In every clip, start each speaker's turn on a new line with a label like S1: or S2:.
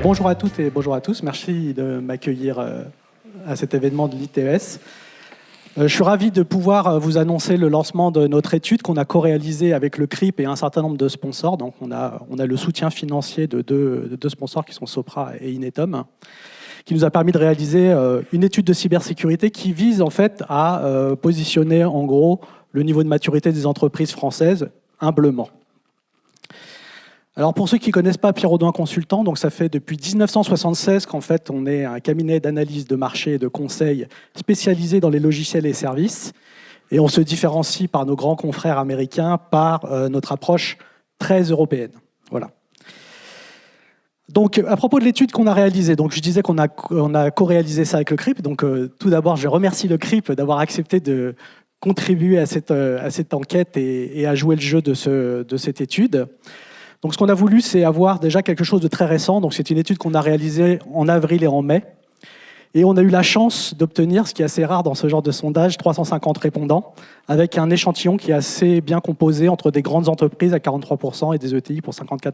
S1: Bonjour à toutes et bonjour à tous. Merci de m'accueillir à cet événement de l'ITES. Je suis ravi de pouvoir vous annoncer le lancement de notre étude qu'on a co-réalisée avec le CRIP et un certain nombre de sponsors. Donc on a le soutien financier de deux sponsors qui sont Sopra et Inetum, qui nous a permis de réaliser une étude de cybersécurité qui vise en fait à positionner en gros le niveau de maturité des entreprises françaises humblement. Alors pour ceux qui ne connaissent pas Pierre Audouin Consultant, donc ça fait depuis 1976 qu'en fait on est un cabinet d'analyse de marché et de conseil spécialisé dans les logiciels et services, et on se différencie par nos grands confrères américains par notre approche très européenne. Voilà. Donc à propos de l'étude qu'on a réalisée, donc je disais qu'on a co-réalisé ça avec le CRIP. Donc tout d'abord je remercie le CRIP d'avoir accepté de contribuer à cette enquête et à jouer le jeu de cette étude. Donc ce qu'on a voulu, c'est avoir déjà quelque chose de très récent. Donc c'est une étude qu'on a réalisée en avril et en mai. Et on a eu la chance d'obtenir, ce qui est assez rare dans ce genre de sondage, 350 répondants, avec un échantillon qui est assez bien composé entre des grandes entreprises à 43% et des ETI pour 54%.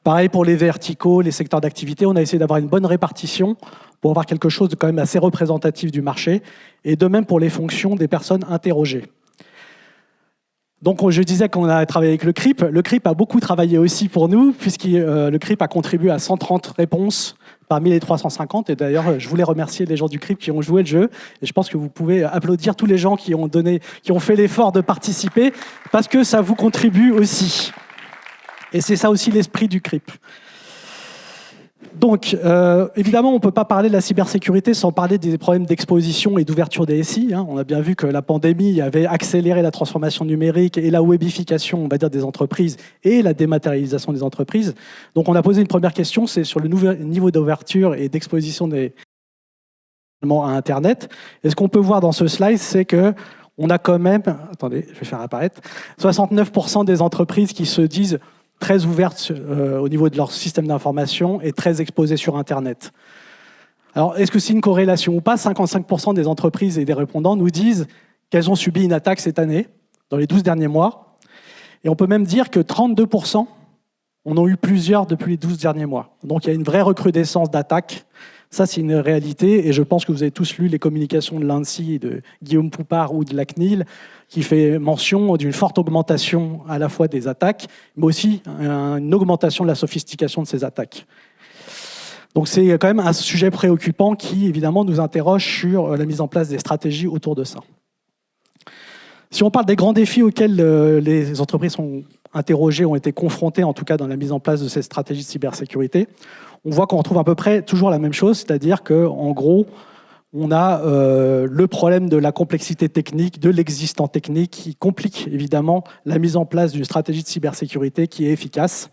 S1: Pareil pour les verticaux, les secteurs d'activité, on a essayé d'avoir une bonne répartition pour avoir quelque chose de quand même assez représentatif du marché, et de même pour les fonctions des personnes interrogées. Donc, je disais qu'on a travaillé avec le CRIP. Le CRIP a beaucoup travaillé aussi pour nous, puisque le CRIP a contribué à 130 réponses parmi les 350. Et d'ailleurs, je voulais remercier les gens du CRIP qui ont joué le jeu. Et je pense que vous pouvez applaudir tous les gens qui ont fait l'effort de participer, parce que ça vous contribue aussi. Et c'est ça aussi l'esprit du CRIP. Donc, évidemment, on ne peut pas parler de la cybersécurité sans parler des problèmes d'exposition et d'ouverture des SI. On a bien vu que la pandémie avait accéléré la transformation numérique et la webification, on va dire, des entreprises et la dématérialisation des entreprises. Donc, on a posé une première question, c'est sur le niveau d'ouverture et d'exposition à Internet. Et ce qu'on peut voir dans ce slide, c'est que on a quand même, attendez, je vais faire apparaître, 69% des entreprises qui se disent très ouvertes au niveau de leur système d'information et très exposées sur Internet. Alors, est-ce que c'est une corrélation ou pas? 55% des entreprises et des répondants nous disent qu'elles ont subi une attaque cette année, dans les 12 derniers mois. Et on peut même dire que 32% en ont eu plusieurs depuis les 12 derniers mois. Donc, il y a une vraie recrudescence d'attaques. Ça, c'est une réalité. Et je pense que vous avez tous lu les communications de l'ANSSI, de Guillaume Poupard ou de la CNIL, qui fait mention d'une forte augmentation à la fois des attaques, mais aussi une augmentation de la sophistication de ces attaques. Donc c'est quand même un sujet préoccupant qui, évidemment, nous interroge sur la mise en place des stratégies autour de ça. Si on parle des grands défis auxquels les entreprises sont interrogées, ont été confrontées, en tout cas dans la mise en place de ces stratégies de cybersécurité, on voit qu'on retrouve à peu près toujours la même chose, c'est-à-dire qu'en gros, on a le problème de la complexité technique, de l'existant technique, qui complique évidemment la mise en place d'une stratégie de cybersécurité qui est efficace.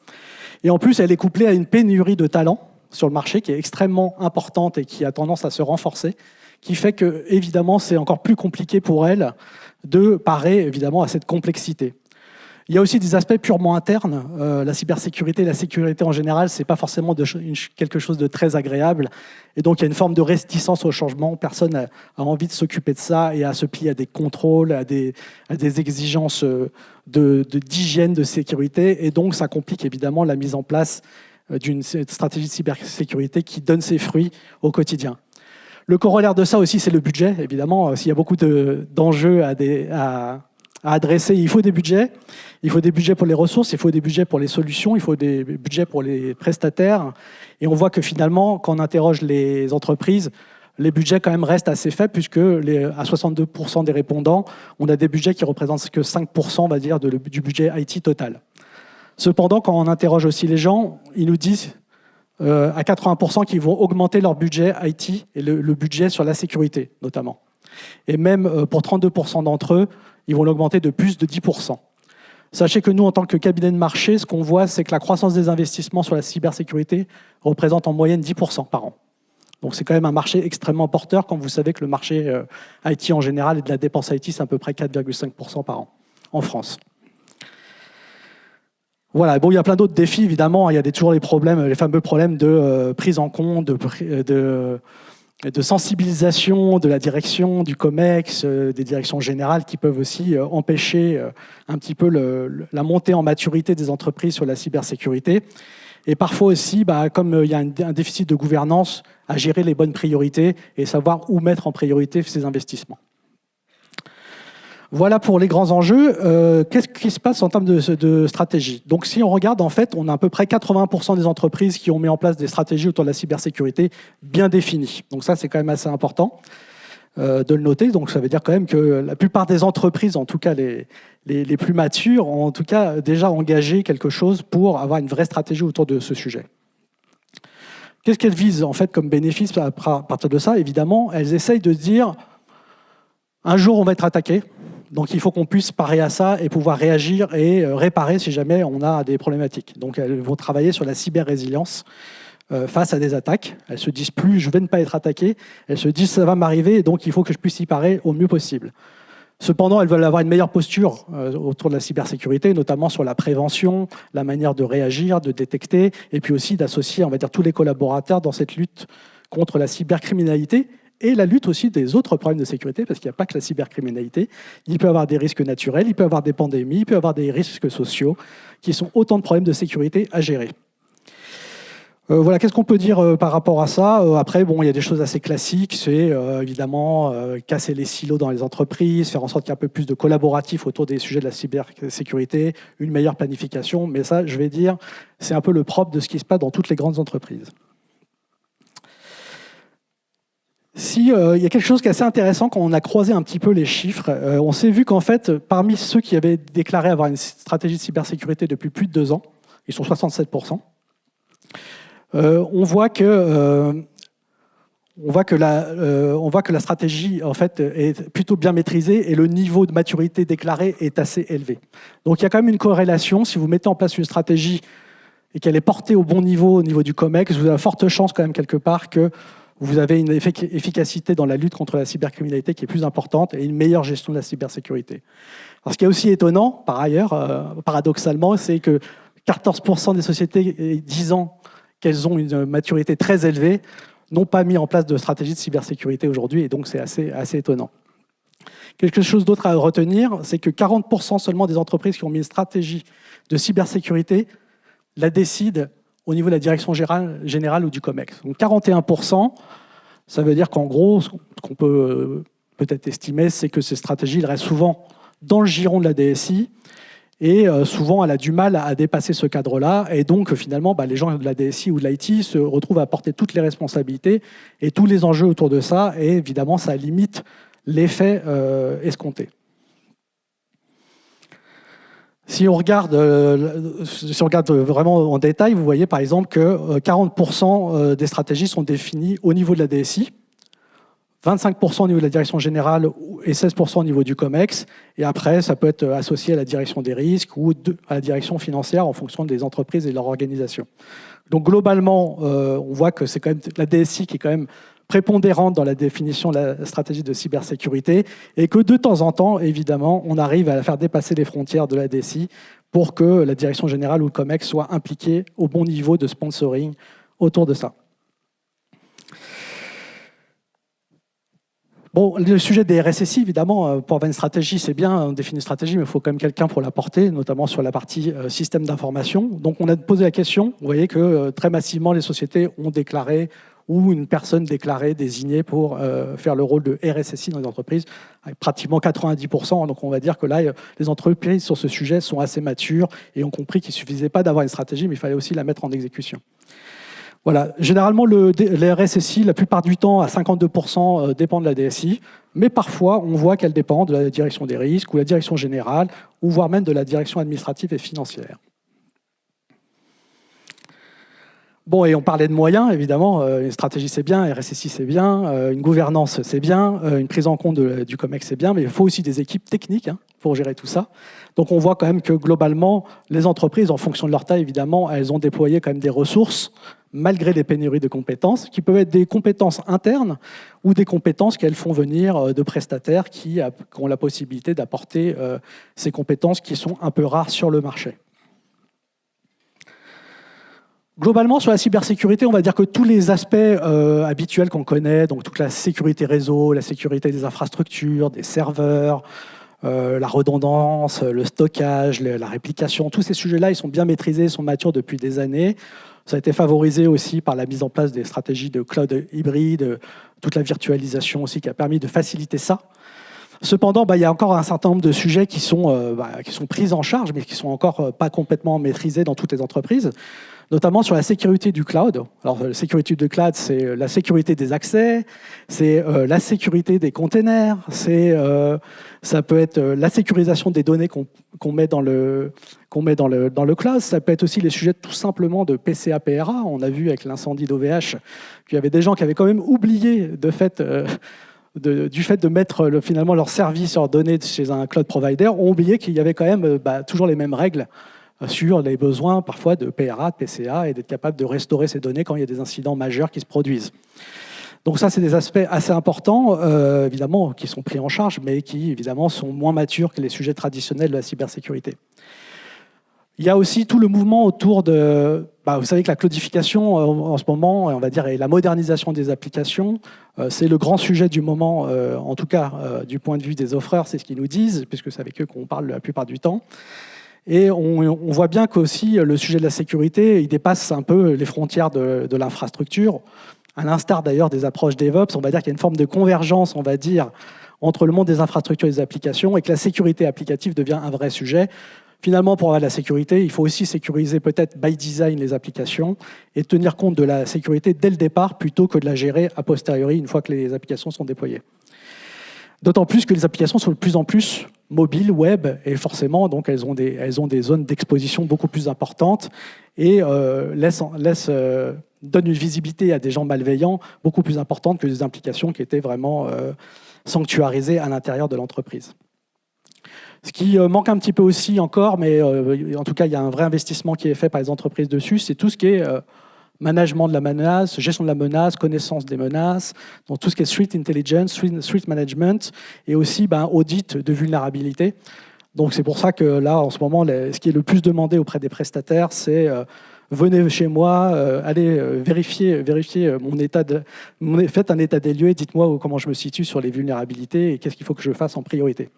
S1: Et en plus, elle est couplée à une pénurie de talents sur le marché qui est extrêmement importante et qui a tendance à se renforcer, qui fait que, évidemment, c'est encore plus compliqué pour elle de parer évidemment à cette complexité. Il y a aussi des aspects purement internes. La cybersécurité, la sécurité en général, ce n'est pas forcément quelque chose de très agréable. Et donc, il y a une forme de réticence au changement. Personne n'a envie de s'occuper de ça et à se plier à des contrôles, à des exigences d'hygiène, de sécurité. Et donc, ça complique évidemment la mise en place d'une stratégie de cybersécurité qui donne ses fruits au quotidien. Le corollaire de ça aussi, c'est le budget. Évidemment, s'il y a beaucoup d'enjeux à adresser, il faut des budgets. Il faut des budgets pour les ressources, il faut des budgets pour les solutions, il faut des budgets pour les prestataires. Et on voit que finalement, quand on interroge les entreprises, les budgets quand même restent assez faibles, puisque à 62% des répondants, on a des budgets qui représentent que 5%, on va dire, du budget IT total. Cependant, quand on interroge aussi les gens, ils nous disent à 80% qu'ils vont augmenter leur budget IT et le budget sur la sécurité, notamment. Et même pour 32% d'entre eux, ils vont l'augmenter de plus de 10%. Sachez que nous, en tant que cabinet de marché, ce qu'on voit, c'est que la croissance des investissements sur la cybersécurité représente en moyenne 10% par an. Donc c'est quand même un marché extrêmement porteur, quand vous savez que le marché IT en général et de la dépense IT, c'est à peu près 4,5% par an en France. Voilà, bon, il y a plein d'autres défis, évidemment. Il y a toujours les fameux problèmes de prise en compte, de sensibilisation de la direction, du COMEX, des directions générales qui peuvent aussi empêcher un petit peu la montée en maturité des entreprises sur la cybersécurité. Et parfois aussi, comme il y a un déficit de gouvernance, à gérer les bonnes priorités et savoir où mettre en priorité ces investissements. Voilà pour les grands enjeux. Qu'est-ce qui se passe en termes de stratégie? Donc si on regarde, en fait, on a à peu près 80% des entreprises qui ont mis en place des stratégies autour de la cybersécurité bien définies. Donc ça, c'est quand même assez important de le noter. Donc ça veut dire quand même que la plupart des entreprises, en tout cas les plus matures, ont en tout cas déjà engagé quelque chose pour avoir une vraie stratégie autour de ce sujet. Qu'est-ce qu'elles visent en fait comme bénéfice à partir de ça? Évidemment, elles essayent de dire un jour on va être attaqué. Donc il faut qu'on puisse parer à ça et pouvoir réagir et réparer si jamais on a des problématiques. Donc elles vont travailler sur la cyber-résilience face à des attaques. Elles se disent plus je vais ne pas être attaqué, elles se disent ça va m'arriver et donc il faut que je puisse y parer au mieux possible. Cependant, elles veulent avoir une meilleure posture autour de la cybersécurité, notamment sur la prévention, la manière de réagir, de détecter, et puis aussi d'associer, on va dire, tous les collaborateurs dans cette lutte contre la cybercriminalité et la lutte aussi des autres problèmes de sécurité, parce qu'il n'y a pas que la cybercriminalité. Il peut y avoir des risques naturels, il peut y avoir des pandémies, il peut y avoir des risques sociaux, qui sont autant de problèmes de sécurité à gérer. Voilà, qu'est-ce qu'on peut dire par rapport à ça? Après, bon, il y a des choses assez classiques, c'est évidemment casser les silos dans les entreprises, faire en sorte qu'il y ait un peu plus de collaboratif autour des sujets de la cybersécurité, une meilleure planification, mais ça, je vais dire, c'est un peu le propre de ce qui se passe dans toutes les grandes entreprises. Il y a quelque chose qui est assez intéressant quand on a croisé un petit peu les chiffres, on s'est vu qu'en fait, parmi ceux qui avaient déclaré avoir une stratégie de cybersécurité depuis plus de 2 ans, ils sont 67%. On voit que la stratégie en fait, est plutôt bien maîtrisée et le niveau de maturité déclaré est assez élevé. Donc il y a quand même une corrélation. Si vous mettez en place une stratégie et qu'elle est portée au bon niveau, au niveau du COMEX, vous avez de fortes chances quand même quelque part que vous avez une efficacité dans la lutte contre la cybercriminalité qui est plus importante et une meilleure gestion de la cybersécurité. Alors, ce qui est aussi étonnant, par ailleurs, paradoxalement, c'est que 14% des sociétés disant qu'elles ont une maturité très élevée n'ont pas mis en place de stratégie de cybersécurité aujourd'hui, et donc c'est assez étonnant. Quelque chose d'autre à retenir, c'est que 40% seulement des entreprises qui ont mis une stratégie de cybersécurité la décident au niveau de la direction générale ou du COMEX. Donc 41%, ça veut dire qu'en gros, ce qu'on peut peut-être estimer, c'est que ces stratégies restent souvent dans le giron de la DSI, et souvent, elle a du mal à dépasser ce cadre-là. Et donc, finalement, les gens de la DSI ou de l'IT se retrouvent à porter toutes les responsabilités et tous les enjeux autour de ça. Et évidemment, ça limite l'effet escompté. Si on regarde vraiment en détail, vous voyez par exemple que 40% des stratégies sont définies au niveau de la DSI, 25% au niveau de la direction générale et 16% au niveau du COMEX. Et après, ça peut être associé à la direction des risques ou à la direction financière en fonction des entreprises et de leur organisation. Donc globalement, on voit que c'est quand même la DSI qui est quand même prépondérante dans la définition de la stratégie de cybersécurité et que de temps en temps, évidemment, on arrive à faire dépasser les frontières de la DSI pour que la direction générale ou le COMEX soient impliqués au bon niveau de sponsoring autour de ça. Bon, le sujet des RSSI, évidemment, pour avoir une stratégie, c'est bien, on définit une stratégie, mais il faut quand même quelqu'un pour la porter, notamment sur la partie système d'information. Donc on a posé la question, vous voyez que très massivement, les sociétés ont déclaré ou une personne déclarée, désignée pour faire le rôle de RSSI dans les entreprises, avec pratiquement 90%. Donc on va dire que là, les entreprises sur ce sujet sont assez matures et ont compris qu'il ne suffisait pas d'avoir une stratégie, mais il fallait aussi la mettre en exécution. Voilà. Généralement, les RSSI, la plupart du temps, à 52%, dépendent de la DSI, mais parfois, on voit qu'elles dépendent de la direction des risques ou la direction générale, ou voire même de la direction administrative et financière. Bon, et on parlait de moyens, évidemment, une stratégie c'est bien, RSSI c'est bien, une gouvernance c'est bien, une prise en compte du COMEX c'est bien, mais il faut aussi des équipes techniques pour gérer tout ça. Donc on voit quand même que globalement, les entreprises, en fonction de leur taille, évidemment, elles ont déployé quand même des ressources, malgré les pénuries de compétences, qui peuvent être des compétences internes ou des compétences qu'elles font venir de prestataires qui ont la possibilité d'apporter ces compétences qui sont un peu rares sur le marché. Globalement, sur la cybersécurité, on va dire que tous les aspects habituels qu'on connaît, donc toute la sécurité réseau, la sécurité des infrastructures, des serveurs, la redondance, le stockage, la réplication, tous ces sujets-là, ils sont bien maîtrisés, ils sont matures depuis des années. Ça a été favorisé aussi par la mise en place des stratégies de cloud hybride, toute la virtualisation aussi qui a permis de faciliter ça. Cependant, il y a encore un certain nombre de sujets qui sont pris en charge, mais qui ne sont encore pas complètement maîtrisés dans toutes les entreprises, notamment sur la sécurité du cloud. Alors, la sécurité du cloud, c'est la sécurité des accès, c'est la sécurité des containers, ça peut être la sécurisation des données qu'on met dans le cloud. Ça peut être aussi les sujets tout simplement de PCA-PRA. On a vu avec l'incendie d'OVH qu'il y avait des gens qui avaient quand même oublié du fait de mettre finalement leur service, leurs données chez un cloud provider, ont oublié qu'il y avait quand même toujours les mêmes règles sur les besoins parfois de PRA, de PCA, et d'être capable de restaurer ces données quand il y a des incidents majeurs qui se produisent. Donc ça, c'est des aspects assez importants, évidemment, qui sont pris en charge, mais qui, évidemment, sont moins matures que les sujets traditionnels de la cybersécurité. Il y a aussi tout le mouvement autour de... vous savez que la cloudification, en ce moment, on va dire, et la modernisation des applications, c'est le grand sujet du moment, en tout cas, du point de vue des offreurs, c'est ce qu'ils nous disent, puisque c'est avec eux qu'on parle la plupart du temps. Et on voit bien qu'aussi, le sujet de la sécurité, il dépasse un peu les frontières de l'infrastructure. À l'instar d'ailleurs des approches DevOps, on va dire qu'il y a une forme de convergence, on va dire, entre le monde des infrastructures et des applications, et que la sécurité applicative devient un vrai sujet. Finalement, pour avoir de la sécurité, il faut aussi sécuriser peut-être by design les applications et tenir compte de la sécurité dès le départ plutôt que de la gérer a posteriori une fois que les applications sont déployées. D'autant plus que les applications sont de plus en plus mobiles, web, et forcément, donc, elles ont des zones d'exposition beaucoup plus importantes et donnent une visibilité à des gens malveillants beaucoup plus importante que des applications qui étaient vraiment sanctuarisées à l'intérieur de l'entreprise. Ce qui manque un petit peu aussi encore, mais en tout cas, il y a un vrai investissement qui est fait par les entreprises dessus, c'est tout ce qui est management de la menace, gestion de la menace, connaissance des menaces, donc tout ce qui est threat intelligence, threat management, et aussi audit de vulnérabilité. Donc c'est pour ça que là, en ce moment, ce qui est le plus demandé auprès des prestataires, c'est venez chez moi, allez vérifier mon état faites un état des lieux et dites-moi comment je me situe sur les vulnérabilités et qu'est-ce qu'il faut que je fasse en priorité.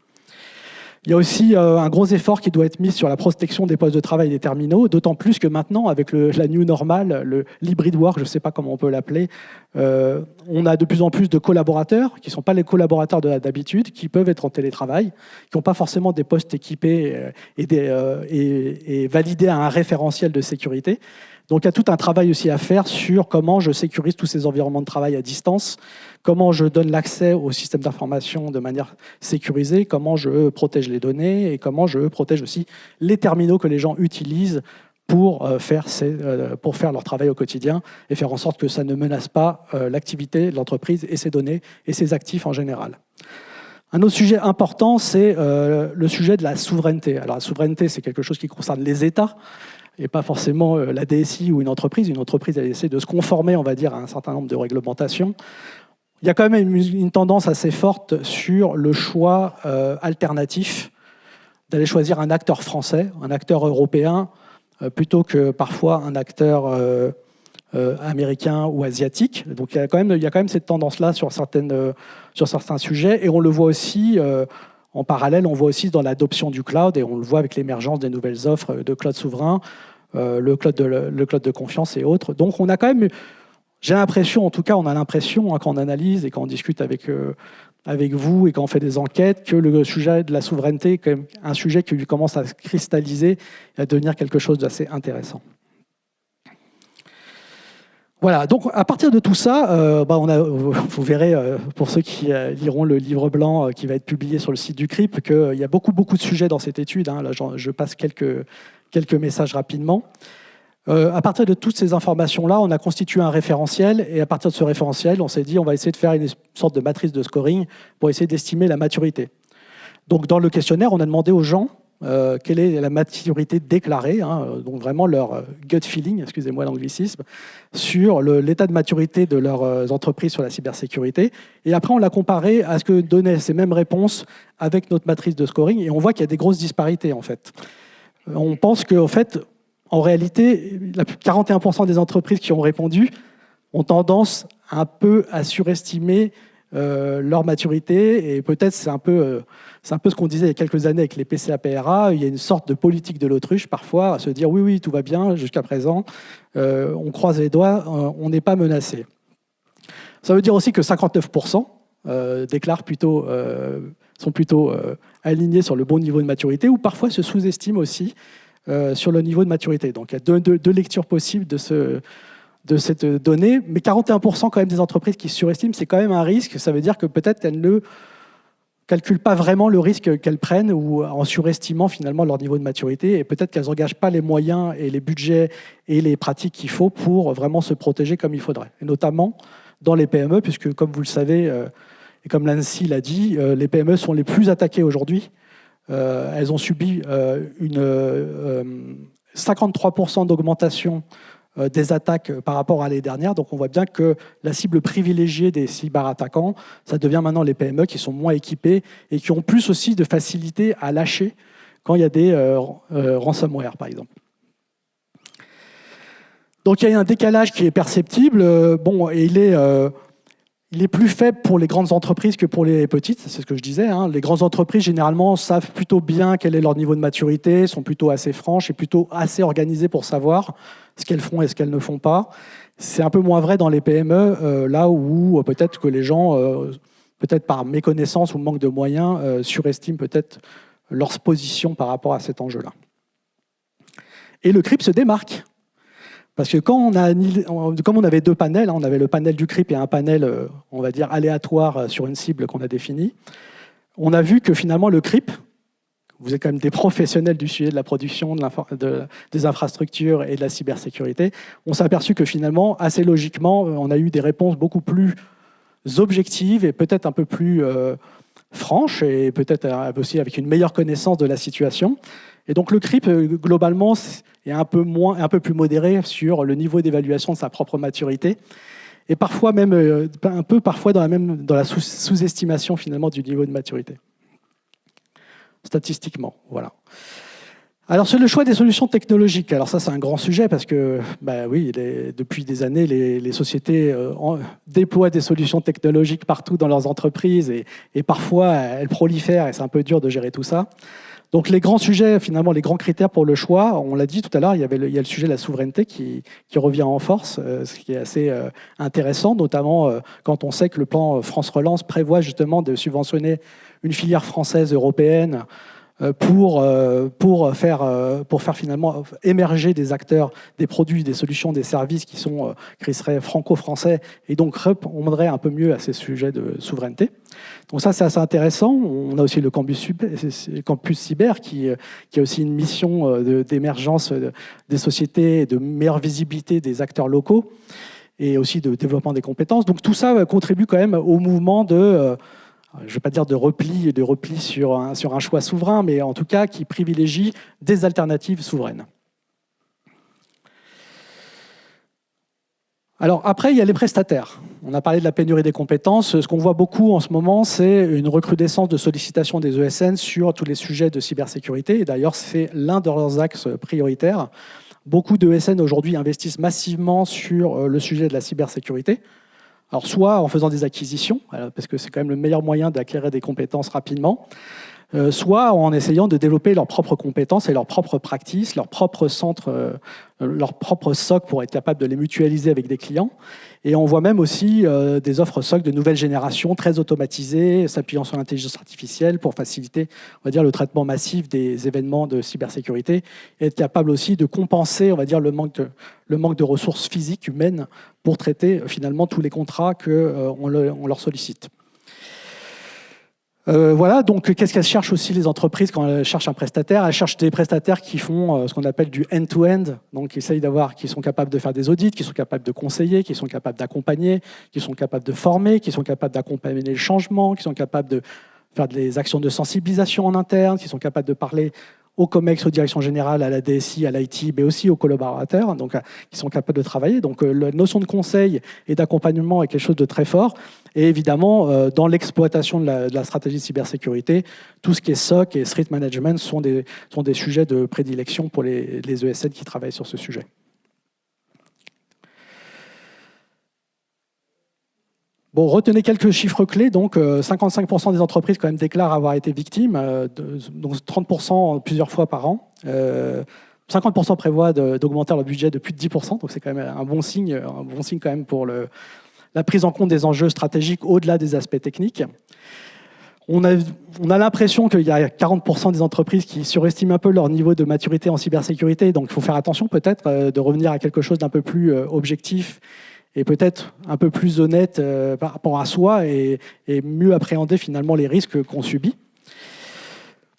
S1: Il y a aussi un gros effort qui doit être mis sur la protection des postes de travail des terminaux, d'autant plus que maintenant, avec la new normal, l'hybrid work, je ne sais pas comment on peut l'appeler, on a de plus en plus de collaborateurs qui ne sont pas les collaborateurs d'habitude, qui peuvent être en télétravail, qui n'ont pas forcément des postes équipés et validés à un référentiel de sécurité. Donc il y a tout un travail aussi à faire sur comment je sécurise tous ces environnements de travail à distance, comment je donne l'accès au système d'information de manière sécurisée, comment je protège les données et comment je protège aussi les terminaux que les gens utilisent pour faire leur travail au quotidien et faire en sorte que ça ne menace pas l'activité de l'entreprise et ses données et ses actifs en général. Un autre sujet important, c'est le sujet de la souveraineté. Alors la souveraineté, c'est quelque chose qui concerne les États, et pas forcément la DSI ou une entreprise. Une entreprise, elle essaie de se conformer, on va dire, à un certain nombre de réglementations. Il y a quand même une tendance assez forte sur le choix alternatif d'aller choisir un acteur français, un acteur européen, plutôt que parfois un acteur américain ou asiatique. Donc il y a quand même cette tendance-là sur certains sujets, et on le voit aussi en parallèle, on voit aussi dans l'adoption du cloud, et on le voit avec l'émergence des nouvelles offres de cloud souverain, le cloud de confiance et autres. Donc on a quand même, j'ai l'impression, en tout cas on a l'impression, quand on analyse et quand on discute avec vous et quand on fait des enquêtes, que le sujet de la souveraineté est quand même un sujet qui commence à se cristalliser et à devenir quelque chose d'assez intéressant. Voilà, donc à partir de tout ça, vous verrez, pour ceux qui liront le livre blanc qui va être publié sur le site du CRIP, qu'il y a beaucoup de sujets dans cette étude. Là, je passe quelques messages rapidement. À partir de toutes ces informations-là, on a constitué un référentiel, et à partir de ce référentiel, on s'est dit on va essayer de faire une sorte de matrice de scoring pour essayer d'estimer la maturité. Donc dans le questionnaire, on a demandé aux gens quelle est la maturité déclarée, donc vraiment leur gut feeling, excusez-moi l'anglicisme, sur l'état de maturité de leurs entreprises sur la cybersécurité. Et après, on l'a comparé à ce que donnaient ces mêmes réponses avec notre matrice de scoring, et on voit qu'il y a des grosses disparités, en fait. On pense qu'en fait, en réalité, 41% des entreprises qui ont répondu ont tendance un peu à surestimer leur maturité. Et peut-être c'est un peu ce qu'on disait il y a quelques années avec les PCA-PRA. Il y a une sorte de politique de l'autruche parfois, à se dire oui, tout va bien jusqu'à présent, on croise les doigts, on n'est pas menacé. Ça veut dire aussi que 59% sont plutôt alignés sur le bon niveau de maturité, ou parfois se sous-estiment aussi sur le niveau de maturité. Donc il y a deux lectures possibles de cette donnée, mais 41% quand même des entreprises qui surestiment, c'est quand même un risque. Ça veut dire que peut-être qu'elles ne calculent pas vraiment le risque qu'elles prennent, ou en surestimant finalement leur niveau de maturité, et peut-être qu'elles n'engagent pas les moyens et les budgets et les pratiques qu'il faut pour vraiment se protéger comme il faudrait. Et notamment dans les PME, puisque comme vous le savez, et comme l'ANSSI l'a dit, les PME sont les plus attaquées aujourd'hui. Elles ont subi 53% d'augmentation des attaques par rapport à l'année dernière. Donc on voit bien que la cible privilégiée des cyberattaquants, ça devient maintenant les PME qui sont moins équipées et qui ont plus aussi de facilité à lâcher quand il y a des ransomware, par exemple. Donc il y a un décalage qui est perceptible. Et il est plus faible pour les grandes entreprises que pour les petites, c'est ce que je disais. Les grandes entreprises, généralement, savent plutôt bien quel est leur niveau de maturité, sont plutôt assez franches et plutôt assez organisées pour savoir ce qu'elles font et ce qu'elles ne font pas. C'est un peu moins vrai dans les PME, là où peut-être que les gens, peut-être par méconnaissance ou manque de moyens, surestiment peut-être leur position par rapport à cet enjeu-là. Et le CRIP se démarque. Parce que comme on avait deux panels, on avait le panel du CRIP et un panel, on va dire, aléatoire sur une cible qu'on a définie, on a vu que finalement le CRIP, vous êtes quand même des professionnels du sujet de la production, des infrastructures et de la cybersécurité, on s'est aperçu que finalement, assez logiquement, on a eu des réponses beaucoup plus objectives et peut-être un peu plus franches, et peut-être aussi avec une meilleure connaissance de la situation. Et donc le CRIP, globalement, est un peu plus modéré sur le niveau d'évaluation de sa propre maturité, et parfois même parfois dans la sous-estimation finalement du niveau de maturité, statistiquement. Voilà. Alors sur le choix des solutions technologiques, alors ça c'est un grand sujet parce que depuis des années les sociétés déploient des solutions technologiques partout dans leurs entreprises, et parfois elles prolifèrent et c'est un peu dur de gérer tout ça. Donc les grands sujets, finalement, les grands critères pour le choix, on l'a dit tout à l'heure, il y a le sujet de la souveraineté qui revient en force, ce qui est assez intéressant, notamment quand on sait que le plan France Relance prévoit justement de subventionner une filière française européenne pour faire finalement émerger des acteurs, des produits, des solutions, des services qui seraient franco-français, et donc répondraient un peu mieux à ces sujets de souveraineté. Donc ça, c'est assez intéressant. On a aussi le campus cyber qui a aussi une mission d'émergence des sociétés, de meilleure visibilité des acteurs locaux et aussi de développement des compétences. Donc tout ça contribue quand même au mouvement je ne vais pas dire de repli sur un choix souverain, mais en tout cas qui privilégie des alternatives souveraines. Alors après, il y a les prestataires. On a parlé de la pénurie des compétences. Ce qu'on voit beaucoup en ce moment, c'est une recrudescence de sollicitation des ESN sur tous les sujets de cybersécurité. Et d'ailleurs, c'est l'un de leurs axes prioritaires. Beaucoup d'ESN aujourd'hui investissent massivement sur le sujet de la cybersécurité. Alors soit en faisant des acquisitions, parce que c'est quand même le meilleur moyen d'acquérir des compétences rapidement, soit en essayant de développer leurs propres compétences et leurs propres practices, leurs propres centres, leurs propres SOC pour être capable de les mutualiser avec des clients. Et on voit même aussi des offres SOC de nouvelle génération, très automatisées, s'appuyant sur l'intelligence artificielle pour faciliter, on va dire, le traitement massif des événements de cybersécurité, et être capable aussi de compenser, on va dire, le manque de ressources physiques, humaines, pour traiter finalement tous les contrats qu'on leur sollicite. Voilà, donc qu'est-ce qu'elles cherchent aussi les entreprises quand elles cherchent un prestataire? Elles cherchent des prestataires qui font ce qu'on appelle du end-to-end, donc qui sont capables de faire des audits, qui sont capables de conseiller, qui sont capables d'accompagner, qui sont capables de former, qui sont capables d'accompagner le changement, qui sont capables de faire des actions de sensibilisation en interne, qui sont capables de parler au COMEX, aux directions générales, à la DSI, à l'IT, mais aussi aux collaborateurs, donc qui sont capables de travailler. Donc la notion de conseil et d'accompagnement est quelque chose de très fort. Et évidemment, dans l'exploitation de la stratégie de cybersécurité, tout ce qui est SOC et threat management sont des sujets de prédilection pour les ESN qui travaillent sur ce sujet. Bon, retenez quelques chiffres clés. Donc, 55% des entreprises quand même déclarent avoir été victimes, donc 30% plusieurs fois par an. 50% prévoient d'augmenter leur budget de plus de 10%, donc c'est quand même un bon signe quand même pour la prise en compte des enjeux stratégiques au-delà des aspects techniques. On a l'impression qu'il y a 40% des entreprises qui surestiment un peu leur niveau de maturité en cybersécurité, donc il faut faire attention peut-être de revenir à quelque chose d'un peu plus objectif et peut-être un peu plus honnête par rapport à soi et mieux appréhender finalement les risques qu'on subit.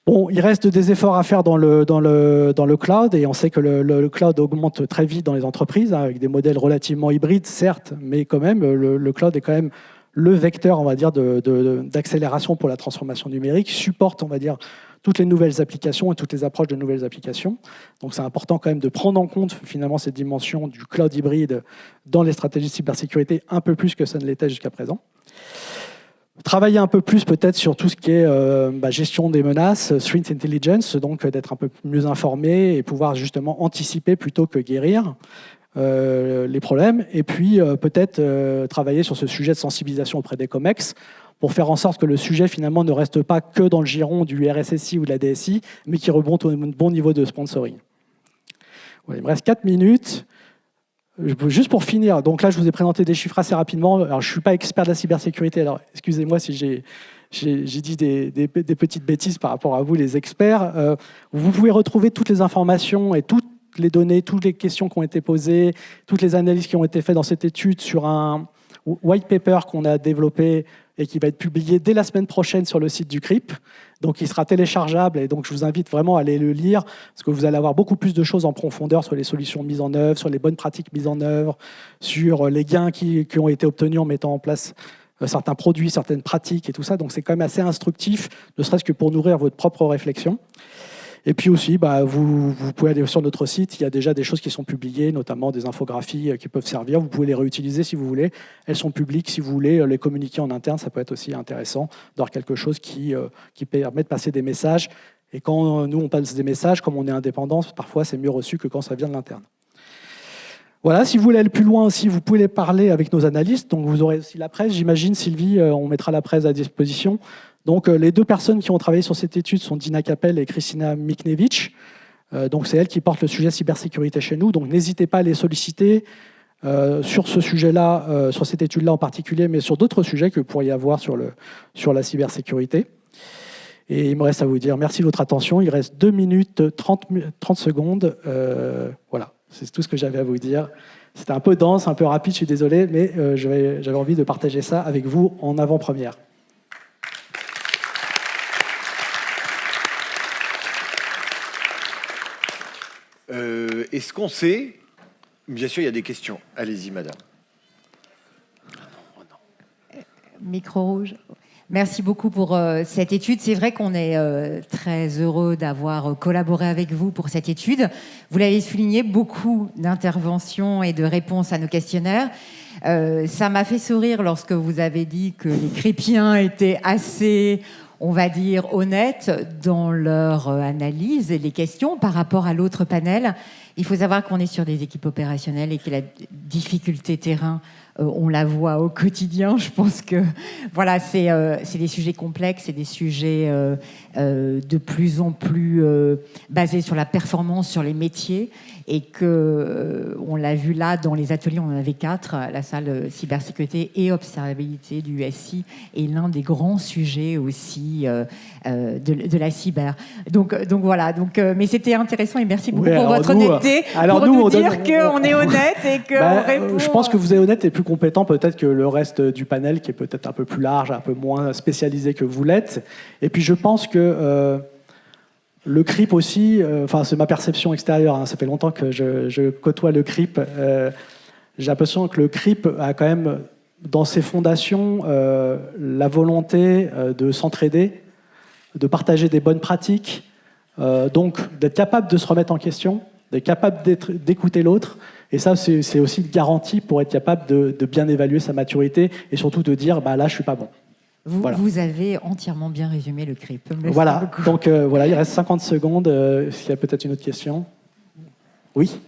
S1: Bon, il reste des efforts à faire dans le cloud, et on sait que le cloud augmente très vite dans les entreprises, hein, avec des modèles relativement hybrides, certes, mais quand même, le cloud est quand même le vecteur, on va dire, d'accélération pour la transformation numérique, supporte, on va dire, toutes les nouvelles applications et toutes les approches de nouvelles applications. Donc c'est important quand même de prendre en compte finalement cette dimension du cloud hybride dans les stratégies de cybersécurité, un peu plus que ça ne l'était jusqu'à présent. Travailler un peu plus peut-être sur tout ce qui est gestion des menaces, threat intelligence, donc d'être un peu mieux informé et pouvoir justement anticiper plutôt que guérir les problèmes. Et puis peut-être travailler sur ce sujet de sensibilisation auprès des COMEX pour faire en sorte que le sujet finalement ne reste pas que dans le giron du RSSI ou de la DSI, mais qui remonte au bon niveau de sponsoring. Voilà, il me reste 4 minutes. Juste pour finir, donc là je vous ai présenté des chiffres assez rapidement. Alors je ne suis pas expert de la cybersécurité, alors excusez-moi si j'ai dit des petites bêtises par rapport à vous les experts. Vous pouvez retrouver toutes les informations et toutes les données, toutes les questions qui ont été posées, toutes les analyses qui ont été faites dans cette étude sur un white paper qu'on a développé et qui va être publié dès la semaine prochaine sur le site du CRIP. Donc, il sera téléchargeable et donc je vous invite vraiment à aller le lire parce que vous allez avoir beaucoup plus de choses en profondeur sur les solutions mises en œuvre, sur les bonnes pratiques mises en œuvre, sur les gains qui ont été obtenus en mettant en place certains produits, certaines pratiques et tout ça. Donc, c'est quand même assez instructif, ne serait-ce que pour nourrir votre propre réflexion. Et puis aussi, vous pouvez aller sur notre site, il y a déjà des choses qui sont publiées, notamment des infographies qui peuvent servir. Vous pouvez les réutiliser si vous voulez. Elles sont publiques, si vous voulez les communiquer en interne, ça peut être aussi intéressant d'avoir quelque chose qui permet de passer des messages. Et quand nous, on passe des messages, comme on est indépendant, parfois c'est mieux reçu que quand ça vient de l'interne. Voilà, si vous voulez aller plus loin aussi, vous pouvez les parler avec nos analystes. Donc vous aurez aussi la presse, j'imagine, Sylvie, on mettra la presse à disposition. Donc, les deux personnes qui ont travaillé sur cette étude sont Dina Capel et Kristina Miknevich. Donc, c'est elles qui portent le sujet cybersécurité chez nous. Donc, n'hésitez pas à les solliciter sur ce sujet-là, sur cette étude-là en particulier, mais sur d'autres sujets que vous pourriez avoir sur la cybersécurité. Et il me reste à vous dire merci de votre attention. Il reste 2 minutes 30 secondes. Voilà, c'est tout ce que j'avais à vous dire. C'était un peu dense, un peu rapide, je suis désolé, mais j'avais envie de partager ça avec vous en avant-première.
S2: Est-ce qu'on sait... Bien sûr, il y a des questions. Allez-y, madame.
S3: Micro rouge. Merci beaucoup pour cette étude. C'est vrai qu'on est très heureux d'avoir collaboré avec vous pour cette étude. Vous l'avez souligné, beaucoup d'interventions et de réponses à nos questionnaires. Ça m'a fait sourire lorsque vous avez dit que les Cripiens étaient assez, on va dire, honnêtes dans leur analyse et les questions par rapport à l'autre panel. Il faut savoir qu'on est sur des équipes opérationnelles et que la difficulté terrain, on la voit au quotidien. Je pense que voilà, c'est des sujets complexes, c'est des sujets de plus en plus basés sur la performance, sur les métiers, et que on l'a vu là dans les ateliers, on en avait 4. La salle cybersécurité et observabilité du SI est l'un des grands sujets aussi de la cyber. Donc voilà. Mais c'était intéressant et merci beaucoup pour votre honnêteté, pour nous dire qu'on est honnête et qu'on répond.
S1: Je pense que vous êtes honnête et plus compétent peut-être que le reste du panel qui est peut-être un peu plus large, un peu moins spécialisé que vous l'êtes. Et puis je pense que le CRIP aussi, c'est ma perception extérieure, hein, ça fait longtemps que je côtoie le CRIP. J'ai l'impression que le CRIP a quand même dans ses fondations la volonté de s'entraider, de partager des bonnes pratiques, donc d'être capable de se remettre en question, d'être capable d'écouter l'autre. Et ça, c'est aussi une garantie pour être capable de bien évaluer sa maturité et surtout de dire là, je ne suis pas bon.
S3: Vous avez entièrement bien résumé le CRIP. Merci
S1: voilà,
S3: beaucoup.
S1: donc voilà, il reste 50 secondes. S'il y a peut-être une autre question. Oui.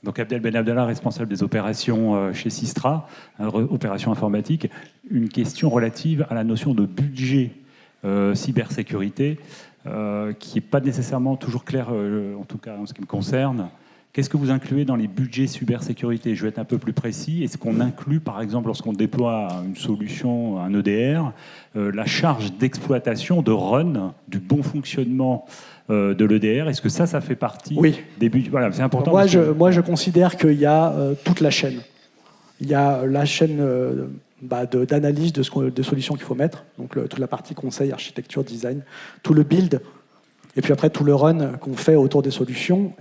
S4: Donc Abdel Ben Abdallah, responsable des opérations chez Sistra, opérations informatiques. Une question relative à la notion de budget cybersécurité, qui n'est pas nécessairement toujours claire, en tout cas en ce qui me concerne. Qu'est-ce que vous incluez dans les budgets cybersécurité? Je vais être un peu plus précis. Est-ce qu'on inclut, par exemple, lorsqu'on déploie une solution, un EDR, la charge d'exploitation, de run, du bon fonctionnement de l'EDR? Est-ce que ça fait partie des budgets? Voilà, c'est important.
S1: Moi, je considère qu'il y a toute la chaîne. Il y a la chaîne d'analyse de solutions qu'il faut mettre, donc toute la partie conseil, architecture, design, tout le build, et puis après tout le run qu'on fait autour des solutions.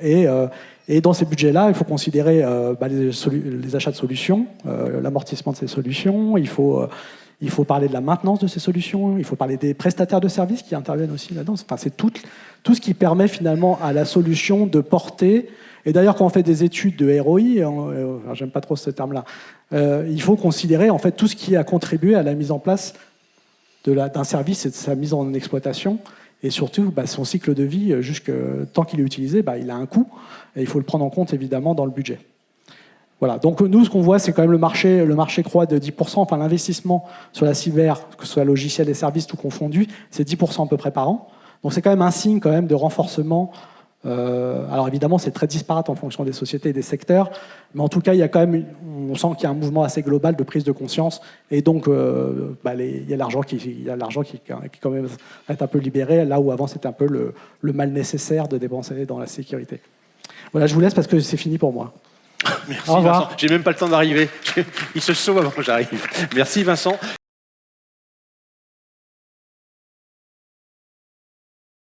S1: Et dans ces budgets-là, il faut considérer les achats de solutions, l'amortissement de ces solutions, il faut parler de la maintenance de ces solutions, il faut parler des prestataires de services qui interviennent aussi là-dedans. Enfin, c'est tout ce qui permet finalement à la solution de porter. Et d'ailleurs, quand on fait des études de ROI, j'aime pas trop ce terme-là, il faut considérer en fait tout ce qui a contribué à la mise en place d'un service et de sa mise en exploitation. Et surtout, son cycle de vie, tant qu'il est utilisé, il a un coût. Et il faut le prendre en compte, évidemment, dans le budget. Voilà. Donc, nous, ce qu'on voit, c'est quand même le marché croît de 10%. Enfin, l'investissement sur la cyber, que ce soit logiciel et services, tout confondu, c'est 10% à peu près par an. Donc, c'est quand même un signe quand même de renforcement. Alors, évidemment, c'est très disparate en fonction des sociétés et des secteurs. Mais en tout cas, il y a quand même on sent qu'il y a un mouvement assez global de prise de conscience. Et donc, il y a l'argent qui quand même est un peu libéré, là où avant, c'était un peu le mal nécessaire de dépenser dans la sécurité. Voilà, je vous laisse parce que c'est fini pour moi.
S2: Merci Vincent. J'ai même pas le temps d'arriver. Il se sauve avant que j'arrive. Merci Vincent.